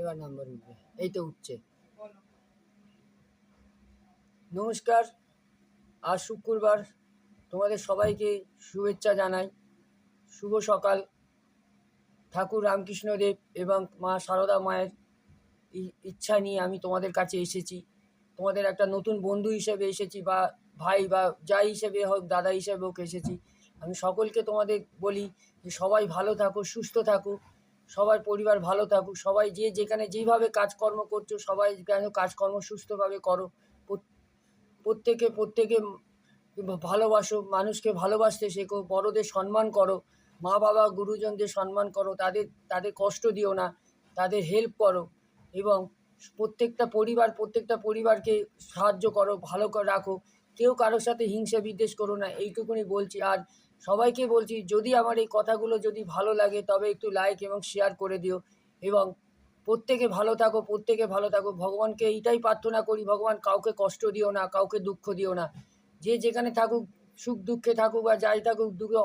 এবার নাম্বার উঠবে, এই তো উঠছে। নমস্কার, আজ শুক্রবার, তোমাদের সবাইকে শুভেচ্ছা জানাই। শুভ সকাল। ঠাকুর রামকৃষ্ণদেব এবং মা সারদা মায়ের ইচ্ছা নিয়ে আমি তোমাদের কাছে এসেছি। তোমাদের একটা নতুন বন্ধু হিসেবে এসেছি, বা ভাই বা যাই হিসেবে হোক, দাদা হিসেবে হোক এসেছি। আমি সকলকে তোমাদের বলি যে সবাই ভালো থাকো, সুস্থ থাকো, সবার পরিবার ভালো থাকুক, সবাই যে যেখানে যেইভাবে কাজকর্ম করছো সবাই যেন কাজকর্ম সুস্থভাবে করো। প্রত্যেকে ভালোবাসো, মানুষকে ভালোবাসতে শেখো, বড়দের সম্মান করো, মা বাবা গুরুজনদের সম্মান করো, তাদের কষ্ট দিও না, তাদের হেল্প করো, এবং প্রত্যেকটা পরিবারকে সাহায্য করো, ভালো করে রাখো, কেউ কারোর সাথে হিংসা বিদ্বেষ করো না, এইটুকুনি বলছি। আর সবাইকে বলছি, যদি আমার এই কথাগুলো যদি ভালো লাগে তবে একটু লাইক এবং শেয়ার করে দিও, এবং প্রত্যেকে ভালো থাকো। ভগবানকে এইটাই প্রার্থনা করি, ভগবান কাউকে কষ্ট দিও না, কাউকে দুঃখ দিও না। যে যেখানে থাকুক, সুখ দুঃখে থাকুক বা যাই থাকুক, দুটো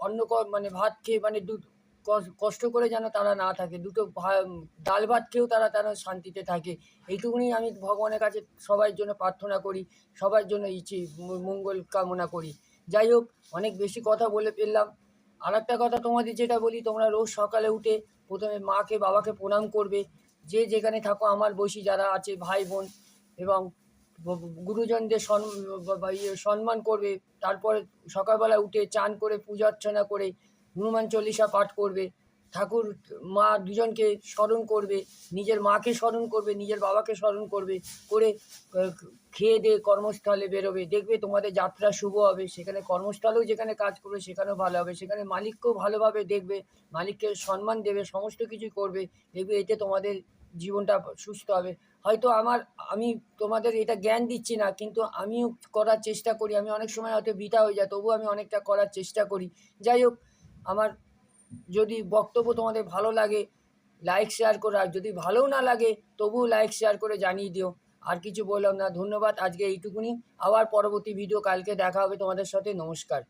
অন্ন মানে ভাত খেয়ে, মানে কষ্ট করে যেন তারা না থাকে, দুটো ডাল ভাত খেয়েও তারা শান্তিতে থাকে। এইটুকুনি আমি ভগবানের কাছে সবার জন্য প্রার্থনা করি, সবার জন্য মঙ্গল কামনা করি। যাই হোক, অনেক বেশি কথা বলে ফেললাম। আর একটা কথা তোমাদের যেটা বলি, তোমরা রোজ সকালে উঠে প্রথমে মাকে বাবাকে প্রণাম করবে, যে যেখানে থাকো, আমার বয়সী যারা আছে ভাই বোন, এবং গুরুজনদের সম্মান করবে। তারপরে সকালবেলা উঠে চান করে পূজা অর্চনা করে হনুমান চল্লিশা পাঠ করবে, ঠাকুর মা দুজনকে স্মরণ করবে, নিজের মাকে স্মরণ করবে, নিজের বাবাকে স্মরণ করবে, করে খেয়ে দিয়ে কর্মস্থলে বেরোবে। দেখবে তোমাদের যাত্রা শুভ হবে, সেখানে কর্মস্থলেও যেখানে কাজ করবে সেখানেও ভালো হবে, সেখানে মালিককেও ভালোভাবে দেখবে, মালিককে সম্মান দেবে, সমস্ত কিছুই করবে। দেখবে এতে তোমাদের জীবনটা সুস্থ হবে। হয়তো আমি তোমাদের এটা জ্ঞান দিচ্ছি না, কিন্তু আমিও করার চেষ্টা করি। আমি অনেক সময় হয়তো বৃথা হয়ে যায়, তবুও আমি অনেকটা করার চেষ্টা করি। যাই হোক, আমার যদি বক্তব্য তোমাদের ভালো লাগে লাইক শেয়ার করে, আর যদি ভালোও না লাগে তবুও লাইক শেয়ার করে জানিয়ে দিও। আর কিছু বললাম না, ধন্যবাদ, আজকে এইটুকুনি। আবার পরবর্তী ভিডিও কালকে দেখা হবে তোমাদের সাথে। নমস্কার।